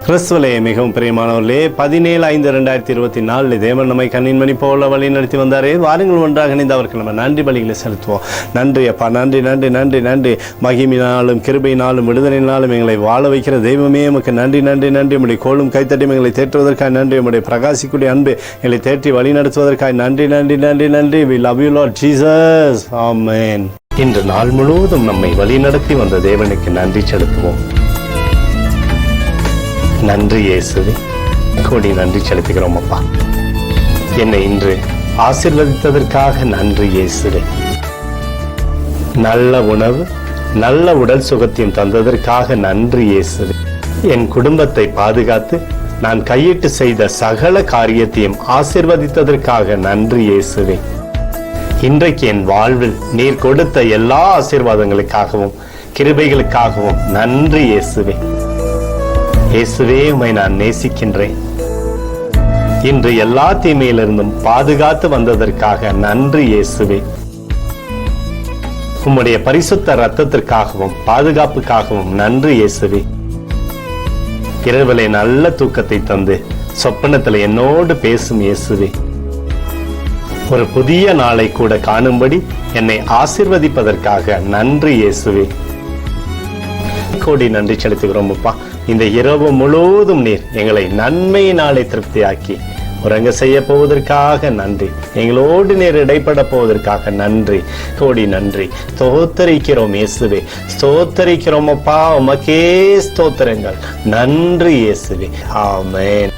கிறிஸ்துவிலே மிகவும் பிரியமானவர்களே, 17/5/2024 தேவன் நம்மை கண்ணின்மணி போல வழி நடத்தி வந்தாரே. வாருங்கள் ஒன்றாக இணைந்து அவருக்கு நம்ம நன்றி பலிகளை செலுத்துவோம். நன்றி அப்பா, நன்றி நன்றி நன்றி நன்றி. மகிமையினாலும் கிருபையினாலும் விடுதலையினாலும் எங்களை வாழ வைக்கிற தெய்வமே உமக்கு நன்றி நன்றி நன்றி. உடைய கோலும் கைத்தட்டி எங்களை தேற்றுவதற்காக நன்றி. உடைய பிரகாசிக்கூடிய அன்பு எங்களை தேற்றி வழி நடத்துவதற்காக நன்றி நன்றி நன்றி நன்றி. We love you Lord Jesus. Amen. இன்று நாள் முழுவதும் நம்மை வழி நடத்தி வந்த தேவனுக்கு நன்றி செலுத்துவோம். நன்றி இயேசுவே, கோடி நன்றி செலுத்துகிறோம் அப்பா. என்னை இன்று ஆசீர்வதித்ததற்காக நன்றி இயேசுவே. நல்ல உணவு, நல்ல உடல் சுகத்தையும் தந்ததற்காக நன்றி இயேசுவே. என் குடும்பத்தை பாதுகாத்து நான் கையிட்டு செய்த சகல காரியத்தையும் ஆசீர்வதித்ததற்காக நன்றி இயேசுவே. இன்றைக்கு என் வாழ்வில் நீர் கொடுத்த எல்லா ஆசீர்வாதங்களுக்காகவும் கிருபைகளுக்காகவும் நன்றி இயேசுவே. இயேசுவே, உம்மை நான் நேசிக்கின்றேன். இன்று எல்லா தீமையிலிருந்தும் பாதுகாத்து வந்ததற்காக நன்றி இயேசுவே. உம்முடைய பரிசுத்த இரத்தத்திற்காகவும் பாதுகாப்புக்காகவும் நன்றி இயேசுவே. இரவிலே நல்ல தூக்கத்தை தந்து சொப்பனத்தில் என்னோடு பேசும் இயேசுவே. ஒரு புதிய நாளை கூட காணும்படி என்னை ஆசீர்வதிப்பதற்காக நன்றி இயேசுவே. கோடி நன்றி செலுத்துகிறோம் அப்பா. இந்த இரவு முழுவதும் நீர் எங்களை நன்மையினாலே திருப்தியாக்கி உறங்க செய்ய போவதற்காக நன்றி. எங்களோடு நீர் இடைப்பட போவதற்காக நன்றி. கோடி நன்றி. ஸ்தோத்தரிக்கிறோம் இயேசுவே, ஸ்தோத்தரிக்கிறோம் அப்பா. உமக்கே ஸ்தோத்திரங்கள். நன்றி இயேசுவே. ஆமென்.